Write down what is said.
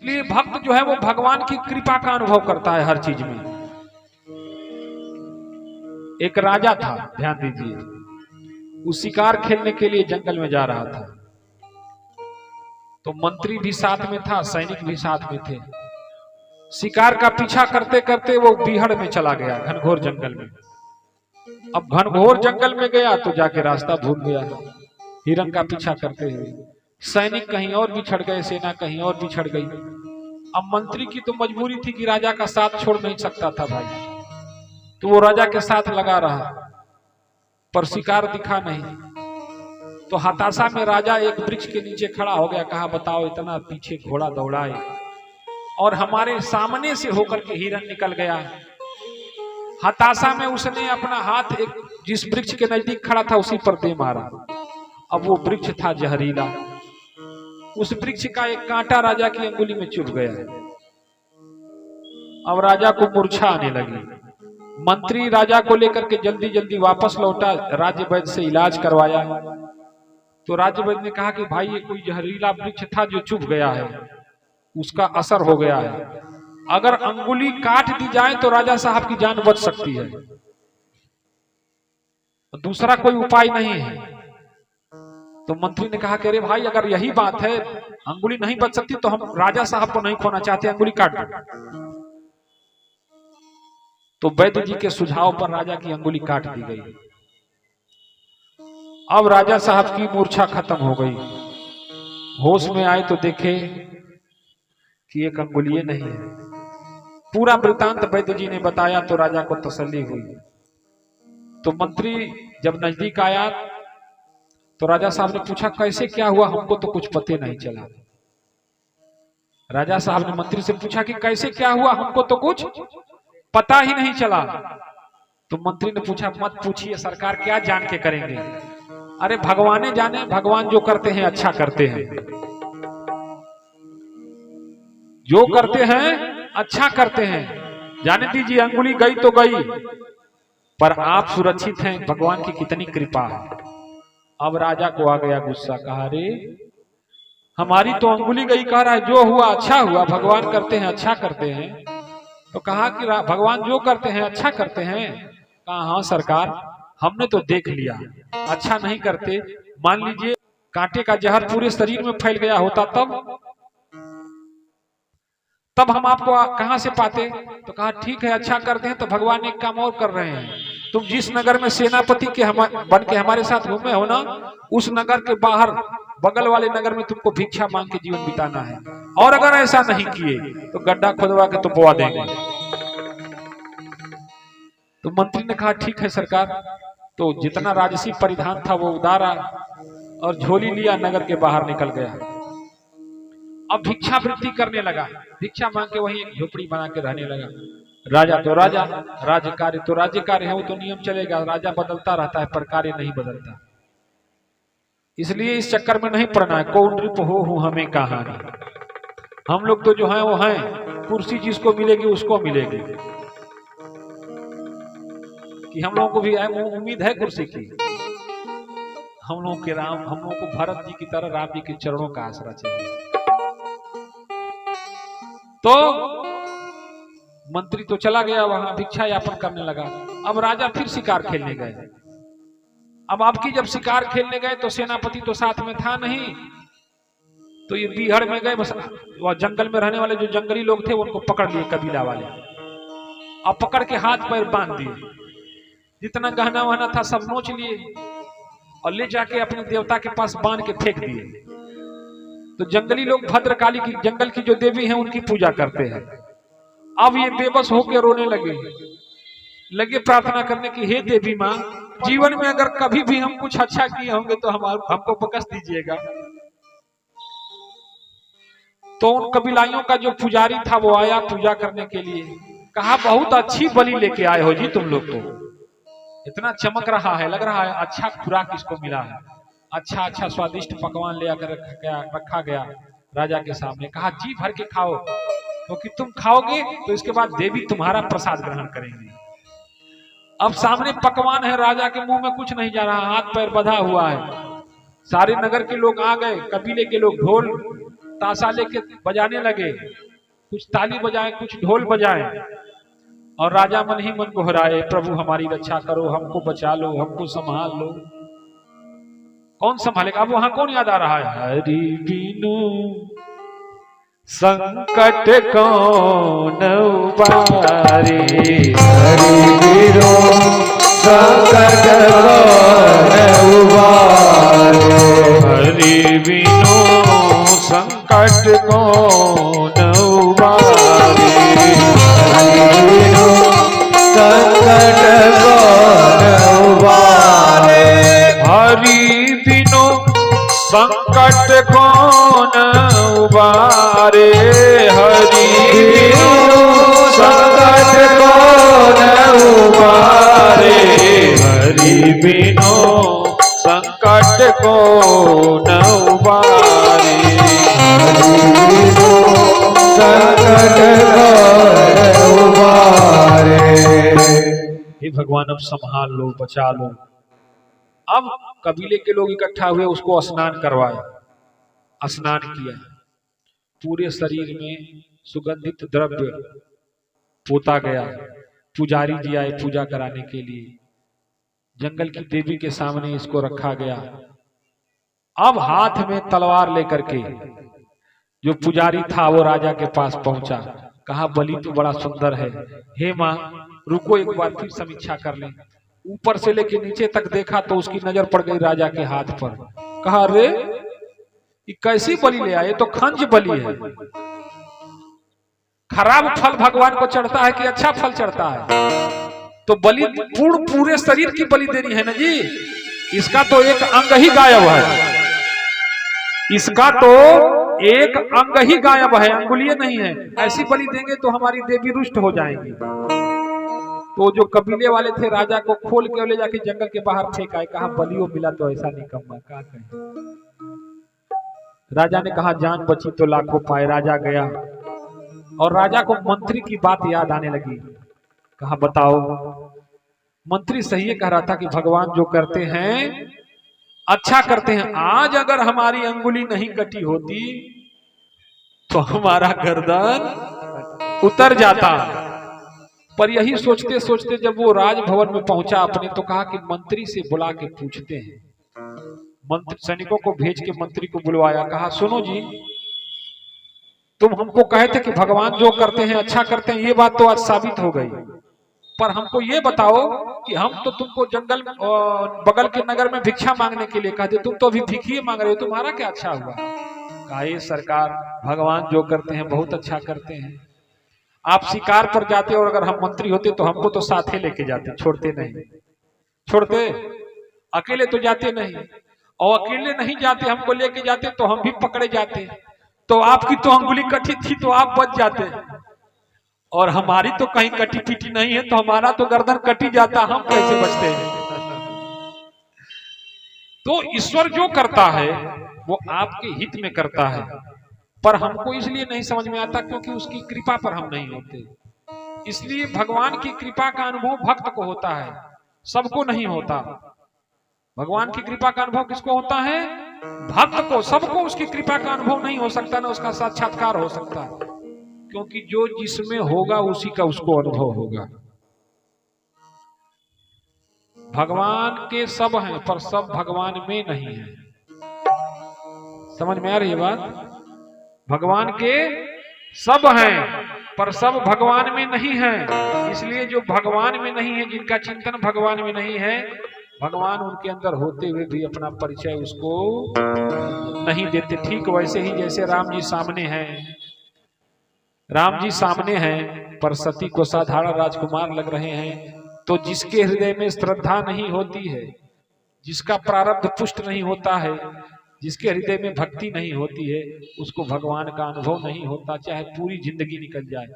इसलिए भक्त जो है वो भगवान की कृपा का अनुभव करता है हर चीज में। एक राजा था, ध्यान दीजिए, वो शिकार खेलने के लिए जंगल में जा रहा था। तो मंत्री भी साथ में था, सैनिक भी साथ में थे। शिकार का पीछा करते करते वो बीहड़ में चला गया, घनघोर जंगल में। अब घनघोर जंगल में गया तो जाके रास्ता भूल गया हिरण का पीछा करते हुए। सैनिक कहीं और बिछड़ गए, सेना कहीं और बिछड़ गई। अब मंत्री की तो मजबूरी थी कि राजा का साथ छोड़ नहीं सकता था भाई, तो वो राजा के साथ लगा रहा, पर शिकार दिखा नहीं। तो हताशा में राजा एक वृक्ष के नीचे खड़ा हो गया, कहा बताओ इतना पीछे घोड़ा दौड़ाए और हमारे सामने से होकर के हिरण निकल गया। हताशा में उसने अपना हाथ एक जिस वृक्ष के नजदीक खड़ा था उसी पर दे मारा। अब वो वृक्ष था जहरीला, उस वृक्ष का एक कांटा राजा की अंगुली में चुभ गया। अब राजा को मूर्छा आने लगी। मंत्री राजा को लेकर के जल्दी जल्दी वापस लौटा, राज्य वैद्य से इलाज करवाया। तो राज्य वैद्य ने कहा कि भाई ये कोई जहरीला वृक्ष था जो चुभ गया है, उसका असर हो गया है, अगर अंगुली काट दी जाए तो राजा साहब की जान बच सकती है, दूसरा कोई उपाय नहीं है। तो मंत्री ने कहा कि अरे भाई अगर यही बात है, अंगुली नहीं बच सकती तो हम राजा साहब को नहीं खोना चाहते, अंगुली काट दो। तो वैद्य जी के सुझाव पर राजा की अंगुली काट दी गई। अब राजा साहब की मूर्छा खत्म हो गई, होश में आए तो देखे कि एक अंगुलिये नहीं है। पूरा वृतांत वैद्य जी ने बताया तो राजा को तसल्ली हुई। तो मंत्री जब नजदीक आया तो राजा साहब ने पूछा कैसे क्या हुआ, हमको तो कुछ पते नहीं चला। राजा साहब ने मंत्री से पूछा कि कैसे क्या हुआ, हमको तो कुछ पता ही नहीं चला। तो मंत्री ने पूछा मत पूछिए सरकार, क्या जान के करेंगे, अरे भगवान जाने, भगवान जो करते हैं अच्छा करते हैं, जो करते हैं अच्छा करते हैं। जाने दीजिए अंगुली गई तो गई, पर आप सुरक्षित हैं, भगवान की कितनी कृपा है। अब राजा को आ गया गुस्सा, कहा अरे हमारी तो अंगुली गई, कह रहा है जो हुआ अच्छा हुआ, भगवान करते हैं अच्छा करते हैं। तो कहा कि भगवान जो करते हैं अच्छा करते हैं। कहा हाँ सरकार, हमने तो देख लिया, अच्छा नहीं करते। मान लीजिए कांटे का जहर पूरे शरीर में फैल गया होता तब हम आपको कहां से पाते। तो कहा ठीक है अच्छा करते हैं, तो भगवान एक काम और कर रहे हैं, तुम जिस नगर में सेनापति के बन के हमारे साथ घूमे हो ना, उस नगर के बाहर बगल वाले नगर में तुमको भिक्षा मांग के जीवन बिताना है, और अगर ऐसा नहीं किए तो गड्ढा खोदवा के तो बोआ देंगे। तो मंत्री ने कहा ठीक है सरकार। तो जितना राजसी परिधान था वो उतारा और झोली लिया, नगर के बाहर निकल गया। अब भिक्षा वृत्ति करने लगा, भिक्षा मांग के वहीं एक झोपड़ी बना के रहने लगा। राजा तो राजा, राज्य कार्य तो राज्य कार्य है, वो तो नियम चलेगा, राजा बदलता रहता है पर कार्य नहीं बदलता। इसलिए इस चक्कर में नहीं पड़ना है, कौन नृप हो हमें कहानी। हम लोग तो जो है वो हैं, कुर्सी जिसको मिलेगी उसको मिलेगी, कि हम लोगों को भी उम्मीद है कुर्सी की। हम लोगों के राम, हम लोगों को भरत जी की तरह राम जी के चरणों का आसरा चाहिए। तो मंत्री तो चला गया वहां, भिक्षा यापन करने लगा। अब राजा फिर शिकार खेलने गए। अब आपकी जब शिकार खेलने गए तो सेनापति तो साथ में था नहीं, तो ये बीहड़ में गए, बस वह जंगल में रहने वाले जो जंगली लोग थे उनको पकड़ लिए, कबीला वाले। अब पकड़ के हाथ पैर बांध दिए, जितना गहना वहना था सब नोच लिए और ले जाके अपने देवता के पास बांध के फेंक दिए। तो जंगली लोग भद्रकाली की, जंगल की जो देवी हैं उनकी पूजा करते हैं। अब ये बेबस होकर रोने लगे प्रार्थना करने की, हे देवी माँ, जीवन में अगर कभी भी हम कुछ अच्छा किए होंगे तो हमको बख्श दीजिएगा। तो उन कबीलाइयों का जो पुजारी था वो आया पूजा करने के लिए। कहा बहुत अच्छी बलि लेके आए हो जी तुम लोग, तो इतना चमक रहा है, लग रहा है अच्छा खुराक इसको मिला है, अच्छा अच्छा स्वादिष्ट पकवान ले आकर रखा गया राजा के सामने। कहा जी भर के खाओ, क्योंकि तुम खाओगे तो इसके बाद देवी तुम्हारा प्रसाद ग्रहण करेंगी। अब सामने पकवान है, राजा के मुंह में कुछ नहीं जा रहा, हाथ पैर बंधा हुआ है। सारे नगर के लोग आ गए, कबीले के लोग ढोल ताशा लेके बजाने लगे, कुछ ताली बजाए, कुछ ढोल बजाए, और राजा मन ही मन गोहराए, प्रभु हमारी रक्षा करो, हमको बचा लो, हमको संभाल लो। कौन संभालेगा? अब वहां कौन याद आ रहा है? हरि बिनु संकट कौन उबारे, हरि बिनु संकट कौन उबारे, हरि बिनु संकट कौन उबारे, हरि बिनु संकट कौन उबारे, हरि बिनु संकट कौन उबारे, हरि बिनु संकट कौन उबारे, हरि बिनु संकट कौन उबारे, हरि बिनु संकट कौन उबारे। हे भगवान अब संभाल लो, बचा लो। अब कबीले के लोग इकट्ठा हुए, उसको स्नान करवाया, स्नान किया, पूरे शरीर में सुगंधित द्रव्य पोता गया। पुजारी जी आए पूजा कराने के लिए, जंगल की देवी के सामने इसको रखा गया। अब हाथ में तलवार लेकर के जो पुजारी था वो राजा के पास पहुंचा, कहा बलि तो बड़ा सुंदर है, हे माँ रुको एक बार फिर समीक्षा कर लें। ऊपर से लेके नीचे तक देखा तो उसकी नजर पड़ गई राजा के हाथ पर। कहा अरे ये कैसी बलि ले आए? तो खंज बलि है। खराब फल भगवान को चढ़ता है कि अच्छा फल चढ़ता है? तो बलि पूरे शरीर की बलि देनी है ना जी। इसका तो एक अंग ही गायब है, इसका तो एक अंग ही गायब है, अंगुलियां नहीं है। ऐसी बलि देंगे तो हमारी देवी रुष्ट हो जाएंगी। तो जो कबीले वाले थे राजा को खोल के ले जाके जंगल के बाहर फेंका। कहा बलियो मिला तो ऐसा निकम्मा, क्या कहें। राजा ने कहा जान बची तो लाखों पाए। राजा गया और राजा को मंत्री की बात याद आने लगी। कहा बताओ। मंत्री सही कह रहा था कि भगवान जो करते हैं अच्छा करते हैं। आज अगर हमारी अंगुली नहीं कटी होती तो हमारा गर्दन उतर जाता। पर यही सोचते सोचते जब वो राजभवन में पहुंचा अपने, तो कहा कि मंत्री से बुला के पूछते हैं। मंत्री सैनिकों को भेज के मंत्री को बुलवाया। कहा सुनो जी, तुम हमको कहे थे कि भगवान जो करते हैं अच्छा करते हैं, ये बात तो आज साबित हो गई। पर हमको ये बताओ कि हम तो तुमको जंगल बगल के नगर में भिक्षा मांगने के लिए कहते, तुम तो अभी भिखिए मांग रहे हो, तुम्हारा क्या अच्छा हुआ? कहा ये सरकार भगवान जो करते हैं बहुत अच्छा करते हैं। आप शिकार पर जाते और अगर हम मंत्री होते तो हमको तो साथे लेके जाते, छोड़ते नहीं। छोड़ते अकेले तो जाते नहीं, और अकेले नहीं जाते हमको लेके जाते तो हम भी पकड़े जाते। तो आपकी तो अंगुली कटी थी तो आप बच जाते, और हमारी तो कहीं कटी पीटी नहीं है तो हमारा तो गर्दन कटी जाता, हम कैसे बचते हैं? तो ईश्वर जो करता है वो आपके हित में करता है, पर हमको इसलिए नहीं समझ में आता क्योंकि उसकी कृपा पर हम नहीं होते। इसलिए भगवान की कृपा का अनुभव भक्त को होता है, सबको नहीं होता। भगवान की कृपा का अनुभव किसको होता है? भक्त को। सबको उसकी कृपा का अनुभव नहीं हो सकता, ना उसका साक्षात्कार हो सकता, क्योंकि जो जिसमें होगा उसी का उसको अनुभव होगा। भगवान के सब हैं पर सब भगवान में नहीं है। समझ में आ रही है बात? भगवान के सब हैं पर सब भगवान में नहीं है। इसलिए जो भगवान में नहीं है, जिनका चिंतन भगवान में नहीं है, भगवान उनके अंदर होते हुए भी अपना परिचय उसको नहीं देते। ठीक वैसे ही जैसे राम जी सामने हैं, राम जी सामने हैं पर सती को साधारण राजकुमार लग रहे हैं, तो जिसके हृदय में श्रद्धा नहीं होती है, जिसका प्रारब्ध पुष्ट नहीं होता है, जिसके हृदय में भक्ति नहीं होती है, उसको भगवान का अनुभव नहीं होता, चाहे पूरी जिंदगी निकल जाए।